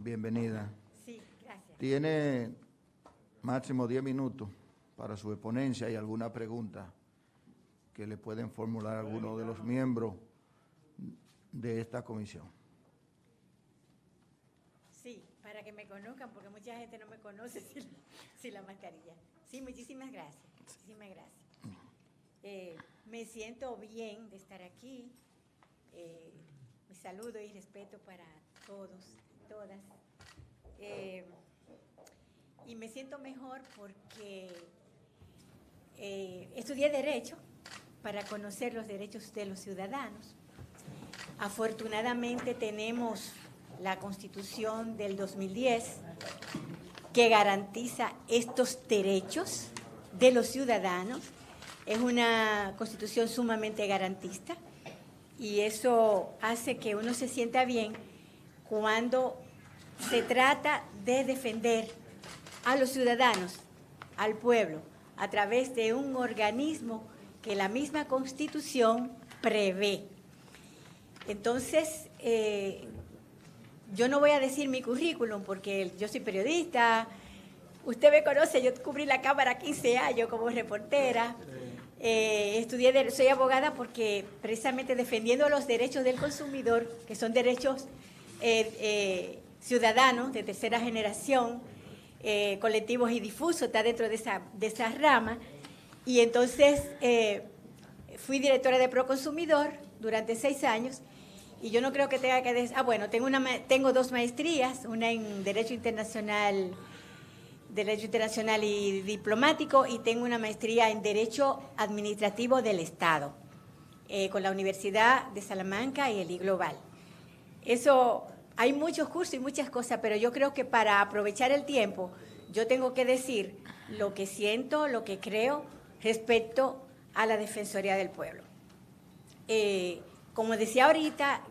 Bienvenida. Sí, gracias. Tiene máximo 10 minutos para su exponencia y alguna pregunta que le pueden formular algunos de los miembros de esta comisión. Sí, para que me conozcan, porque mucha gente no me conoce sin la mascarilla. Sí, muchísimas gracias. Muchísimas gracias. Me siento bien de estar aquí. Mi saludo y respeto para todos, todas. Y me siento mejor porque estudié Derecho para conocer los derechos de los ciudadanos. Afortunadamente tenemos la Constitución del 2010 que garantiza estos derechos de los ciudadanos. Es una Constitución sumamente garantista y eso hace que uno se sienta bien cuando se trata de defender a los ciudadanos, al pueblo, a través de un organismo que la misma Constitución prevé. Entonces, yo no voy a decir mi currículum porque yo soy periodista. Usted me conoce, yo cubrí la Cámara 15 años como reportera. Soy abogada porque precisamente defendiendo los derechos del consumidor, que son derechos ciudadanos de tercera generación, colectivos y difusos, está dentro de esa rama. Y entonces fui directora de Proconsumidor durante 6 años. Y yo no creo que tenga que decir, bueno, tengo 2 maestrías, una en Derecho Internacional y Diplomático, y tengo una maestría en Derecho Administrativo del Estado, con la Universidad de Salamanca y el I-Global. Eso, hay muchos cursos y muchas cosas, pero yo creo que para aprovechar el tiempo, yo tengo que decir lo que siento, lo que creo respecto a la Defensoría del Pueblo. Como decía ahorita,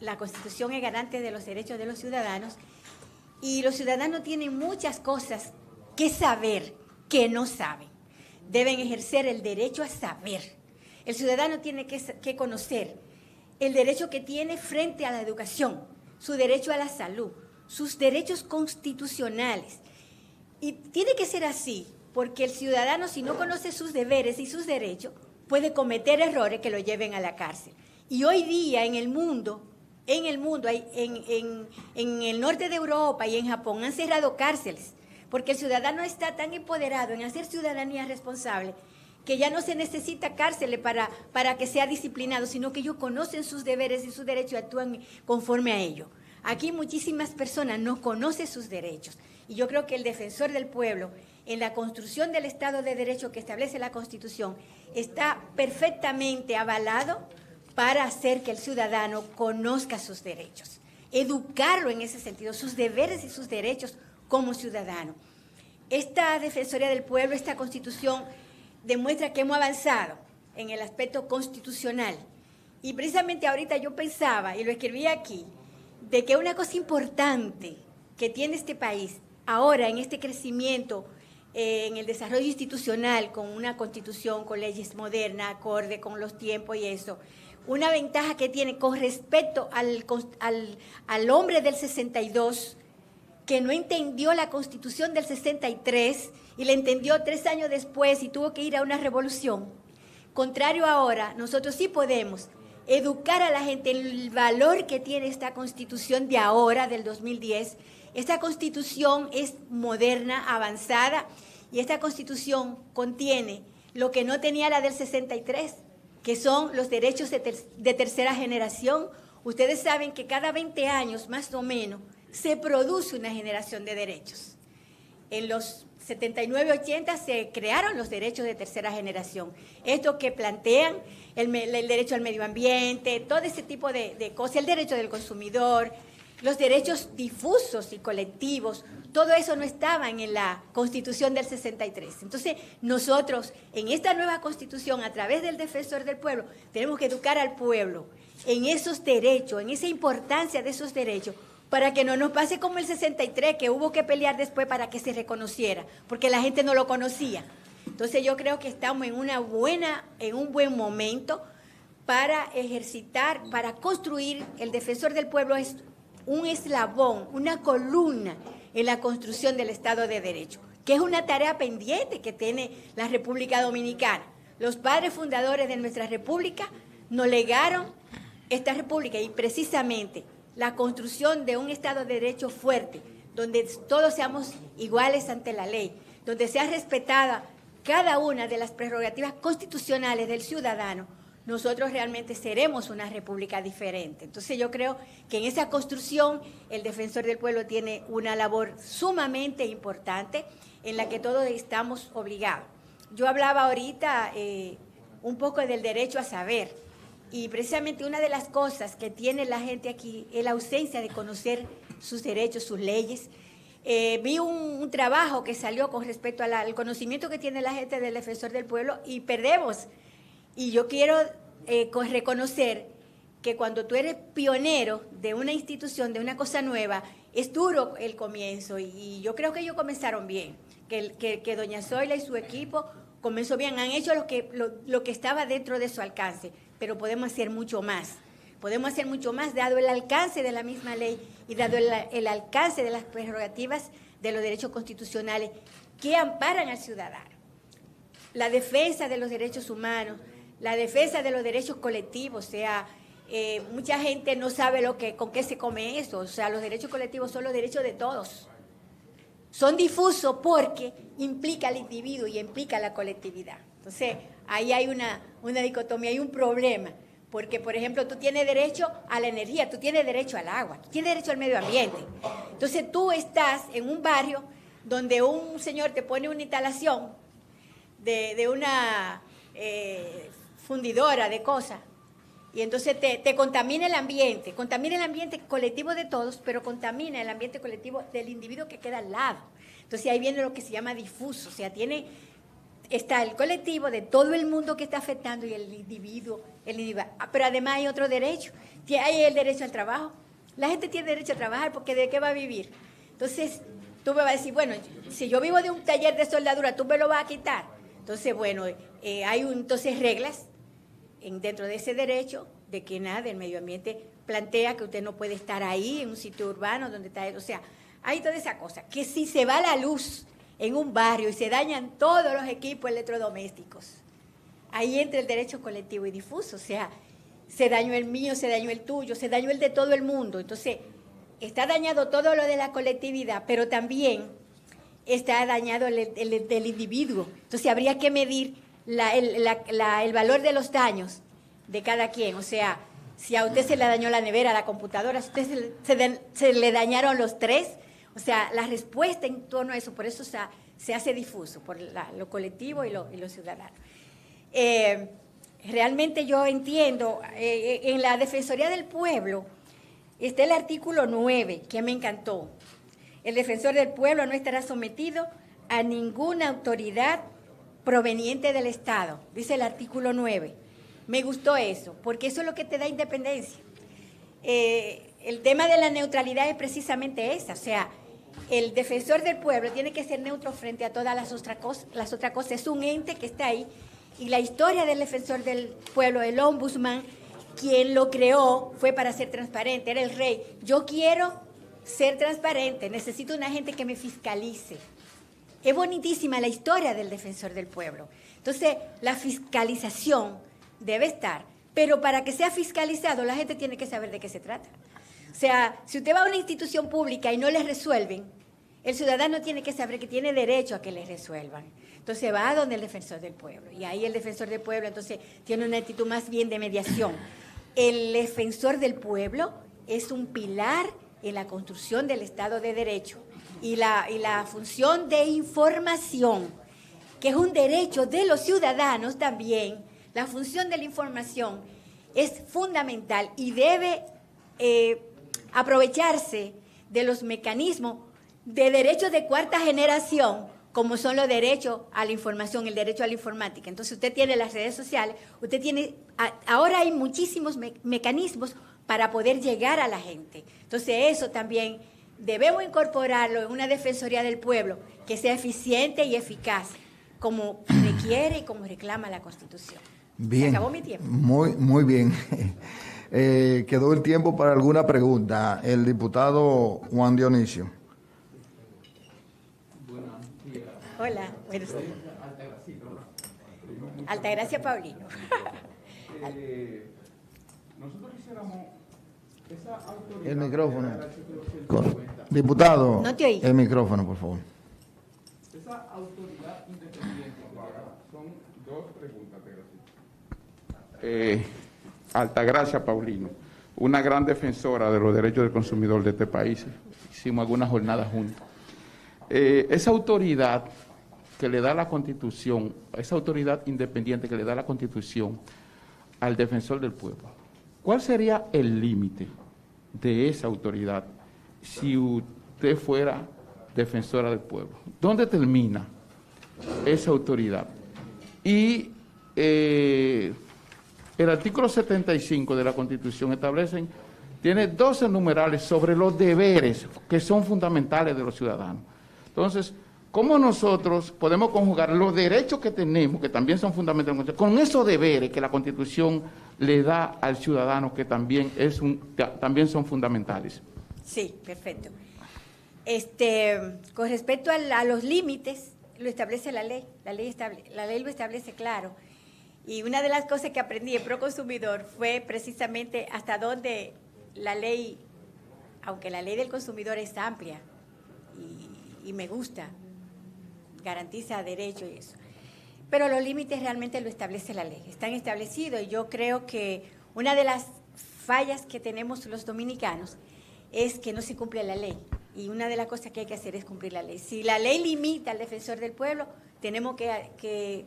la Constitución es garante de los derechos de los ciudadanos y los ciudadanos tienen muchas cosas que saber que no saben. Deben ejercer el derecho a saber. El ciudadano tiene que conocer el derecho que tiene frente a la educación, su derecho a la salud, sus derechos constitucionales. Y tiene que ser así, porque el ciudadano, si no conoce sus deberes y sus derechos, puede cometer errores que lo lleven a la cárcel. Y hoy día en el mundo, en el norte de Europa y en Japón han cerrado cárceles, porque el ciudadano está tan empoderado en hacer ciudadanía responsable que ya no se necesita cárceles para que sea disciplinado, sino que ellos conocen sus deberes y sus derechos y actúan conforme a ello. Aquí muchísimas personas no conocen sus derechos y yo creo que el defensor del pueblo, en la construcción del Estado de Derecho que establece la Constitución, está perfectamente avalado para hacer que el ciudadano conozca sus derechos, educarlo en ese sentido, sus deberes y sus derechos como ciudadano. Esta Defensoría del Pueblo, esta Constitución, demuestra que hemos avanzado en el aspecto constitucional. Y precisamente ahorita yo pensaba, y lo escribí aquí, de que una cosa importante que tiene este país ahora en este crecimiento, en el desarrollo institucional, con una Constitución, con leyes modernas, acorde con los tiempos y eso, una ventaja que tiene con respecto al hombre del 62, que no entendió la Constitución del 63 y la entendió 3 años después y tuvo que ir a una revolución. Contrario ahora, nosotros sí podemos educar a la gente en el valor que tiene esta Constitución de ahora, del 2010. Esta Constitución es moderna, avanzada, y esta Constitución contiene lo que no tenía la del 63, que son los derechos de tercera generación. Ustedes saben que cada 20 años, más o menos, se produce una generación de derechos. En los 79-80 se crearon los derechos de tercera generación. Esto que plantean el derecho al medio ambiente, todo ese tipo de cosas, el derecho del consumidor, los derechos difusos y colectivos, todo eso no estaba en la Constitución del 63. Entonces, nosotros, en esta nueva Constitución, a través del Defensor del Pueblo, tenemos que educar al pueblo en esos derechos, en esa importancia de esos derechos, para que no nos pase como el 63, que hubo que pelear después para que se reconociera, porque la gente no lo conocía. Entonces, yo creo que estamos en un buen momento para ejercitar, para construir. El Defensor del Pueblo es un eslabón, una columna en la construcción del Estado de Derecho, que es una tarea pendiente que tiene la República Dominicana. Los padres fundadores de nuestra República nos legaron esta República y precisamente la construcción de un Estado de Derecho fuerte, donde todos seamos iguales ante la ley, donde sea respetada cada una de las prerrogativas constitucionales del ciudadano, nosotros realmente seremos una república diferente. Entonces yo creo que en esa construcción el Defensor del Pueblo tiene una labor sumamente importante en la que todos estamos obligados. Yo hablaba ahorita un poco del derecho a saber y precisamente una de las cosas que tiene la gente aquí es la ausencia de conocer sus derechos, sus leyes. Vi un trabajo que salió con respecto al conocimiento que tiene la gente del Defensor del Pueblo y perdemos. Y yo quiero reconocer que cuando tú eres pionero de una institución, de una cosa nueva, es duro el comienzo y yo creo que ellos comenzaron bien, que doña Zoila y su equipo comenzó bien, han hecho lo que estaba dentro de su alcance, pero podemos hacer mucho más. Podemos hacer mucho más dado el alcance de la misma ley y dado el alcance de las prerrogativas de los derechos constitucionales que amparan al ciudadano. La defensa de los derechos humanos, la defensa de los derechos colectivos, o sea, mucha gente no sabe con qué se come eso, o sea, los derechos colectivos son los derechos de todos. Son difusos porque implica al individuo y implica la colectividad. Entonces, ahí hay una dicotomía, hay un problema. Porque, por ejemplo, tú tienes derecho a la energía, tú tienes derecho al agua, tú tienes derecho al medio ambiente. Entonces, tú estás en un barrio donde un señor te pone una instalación de una fundidora de cosas y entonces te contamina el ambiente colectivo de todos, pero contamina el ambiente colectivo del individuo que queda al lado. Entonces, ahí viene lo que se llama difuso, o sea, está el colectivo de todo el mundo que está afectando y el individuo. Pero además hay otro derecho, hay el derecho al trabajo. La gente tiene derecho a trabajar porque ¿de qué va a vivir? Entonces, tú me vas a decir, bueno, si yo vivo de un taller de soldadura, ¿tú me lo vas a quitar? Entonces, bueno, hay entonces reglas dentro de ese derecho de que nada, el medio ambiente plantea que usted no puede estar ahí en un sitio urbano donde está, o sea, hay toda esa cosa, que si se va la luz en un barrio y se dañan todos los equipos electrodomésticos, ahí entra el derecho colectivo y difuso, o sea, se dañó el mío, se dañó el tuyo, se dañó el de todo el mundo. Entonces, está dañado todo lo de la colectividad, pero también está dañado el del individuo. Entonces, habría que medir el valor de los daños de cada quien. O sea, si a usted se le dañó la nevera, la computadora, si a usted se le dañaron los tres, o sea, la respuesta en torno a eso, por eso se hace difuso, por lo colectivo y lo ciudadano. Realmente yo entiendo, en la Defensoría del Pueblo está el artículo 9, que me encantó. El defensor del pueblo no estará sometido a ninguna autoridad proveniente del Estado, dice el artículo 9. Me gustó eso, porque eso es lo que te da independencia. El tema de la neutralidad es precisamente esa, o sea, el defensor del pueblo tiene que ser neutro frente a todas las otras cosas. Es un ente que está ahí. Y la historia del defensor del pueblo, el ombudsman, quien lo creó fue para ser transparente, era el rey. Yo quiero ser transparente, necesito una gente que me fiscalice. Es bonitísima la historia del defensor del pueblo. Entonces, la fiscalización debe estar, pero para que sea fiscalizado, la gente tiene que saber de qué se trata. O sea, si usted va a una institución pública y no le resuelven, el ciudadano tiene que saber que tiene derecho a que le resuelvan. Entonces va a donde el defensor del pueblo. Y ahí el defensor del pueblo entonces tiene una actitud más bien de mediación. El defensor del pueblo es un pilar en la construcción del Estado de Derecho. Y la función de información, que es un derecho de los ciudadanos también, la función de la información es fundamental y debe aprovecharse de los mecanismos de derechos de cuarta generación, como son los derechos a la información, el derecho a la informática. Entonces usted tiene las redes sociales, usted tiene, ahora hay muchísimos mecanismos para poder llegar a la gente. Entonces eso también debemos incorporarlo en una defensoría del pueblo que sea eficiente y eficaz, como requiere y como reclama la Constitución. Bien. Se acabó mi tiempo. Muy bien. Quedó el tiempo para alguna pregunta. El diputado Juan Dionisio. Hola, buenos días. Altagracia Paulino. Nosotros quisiéramos esa autoridad. El micrófono. Diputado, No te oí. el micrófono, por favor. Esa autoridad independiente, son dos preguntas, Altagracia Paulino, una gran defensora de los derechos del consumidor de este país. Hicimos algunas jornadas juntos. Esa autoridad que le da la Constitución, esa autoridad independiente que le da la Constitución al defensor del pueblo, ¿cuál sería el límite de esa autoridad si usted fuera defensora del pueblo? ¿Dónde termina esa autoridad? Y el artículo 75 de la Constitución tiene 12 numerales sobre los deberes que son fundamentales de los ciudadanos. Entonces, ¿cómo nosotros podemos conjugar los derechos que tenemos, que también son fundamentales, con esos deberes que la Constitución le da al ciudadano, que también, también son fundamentales? Sí, perfecto. Con respecto a los límites, lo establece la ley. La ley lo establece claro. Y una de las cosas que aprendí en Proconsumidor fue precisamente hasta dónde la ley, aunque la ley del consumidor es amplia y me gusta, garantiza derecho y eso, pero los límites realmente lo establece la ley, están establecidos, y yo creo que una de las fallas que tenemos los dominicanos es que no se cumple la ley, y una de las cosas que hay que hacer es cumplir la ley. Si la ley limita al defensor del pueblo, tenemos que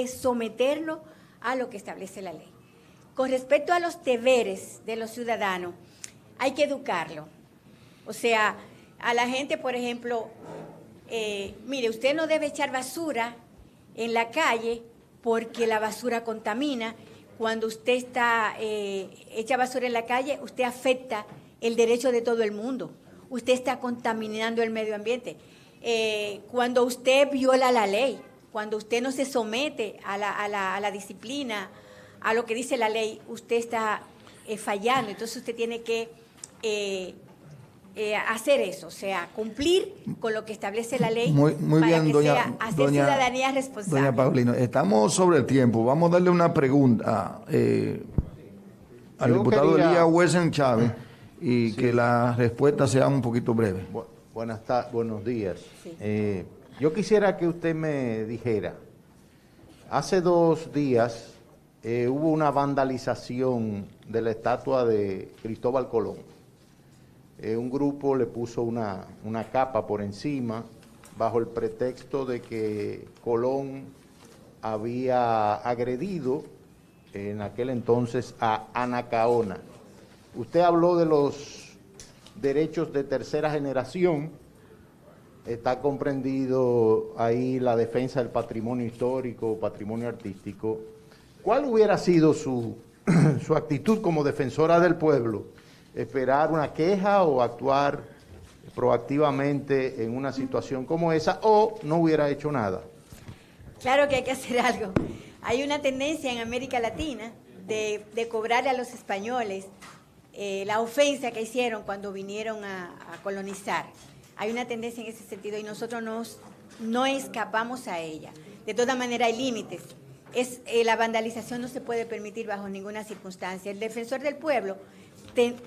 someternos a lo que establece la ley. Con respecto a los deberes de los ciudadanos, hay que educarlo. O sea, a la gente, por ejemplo, mire, usted no debe echar basura en la calle porque la basura contamina. Cuando usted echa basura en la calle, usted afecta el derecho de todo el mundo. Usted está contaminando el medio ambiente. Cuando usted viola la ley, cuando usted no se somete a la disciplina, a lo que dice la ley, usted está fallando. Entonces usted tiene que hacer eso, o sea, cumplir con lo que establece la ley muy para bien, que sea hacer ciudadanía responsable. Doña Paulino, estamos sobre el tiempo. Vamos a darle una pregunta al diputado Elías Wesen Chávez y que la respuesta sea un poquito breve. Buenos días. Sí. Yo quisiera que usted me dijera, hace 2 días hubo una vandalización de la estatua de Cristóbal Colón. Un grupo le puso una capa por encima bajo el pretexto de que Colón había agredido en aquel entonces a Anacaona. Usted habló de los derechos de tercera generación, está comprendido ahí la defensa del patrimonio histórico, patrimonio artístico. ¿Cuál hubiera sido su actitud como defensora del pueblo? ¿Esperar una queja o actuar proactivamente en una situación como esa, o no hubiera hecho nada? Claro que hay que hacer algo. Hay una tendencia en América Latina de cobrar a los españoles la ofensa que hicieron cuando vinieron a colonizar. Hay una tendencia en ese sentido y nosotros no escapamos a ella. De todas maneras hay límites. La vandalización no se puede permitir bajo ninguna circunstancia. El defensor del pueblo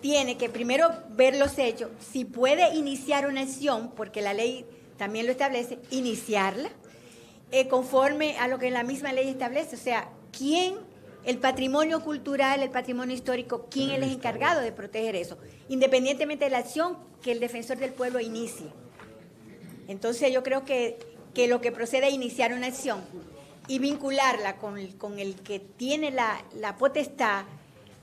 tiene que primero ver los hechos, si puede iniciar una acción, porque la ley también lo establece, iniciarla, conforme a lo que la misma ley establece. O sea, el patrimonio cultural, el patrimonio histórico, ¿quién es el encargado de proteger eso? Independientemente de la acción que el defensor del pueblo inicie. Entonces yo creo que lo que procede a iniciar una acción y vincularla con el que tiene la potestad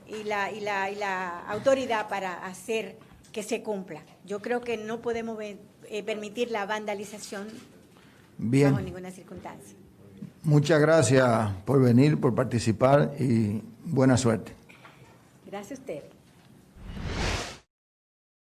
y la autoridad para hacer que se cumpla. Yo creo que no podemos permitir la vandalización bajo ninguna circunstancia. Muchas gracias por venir, por participar y buena suerte. Gracias a usted.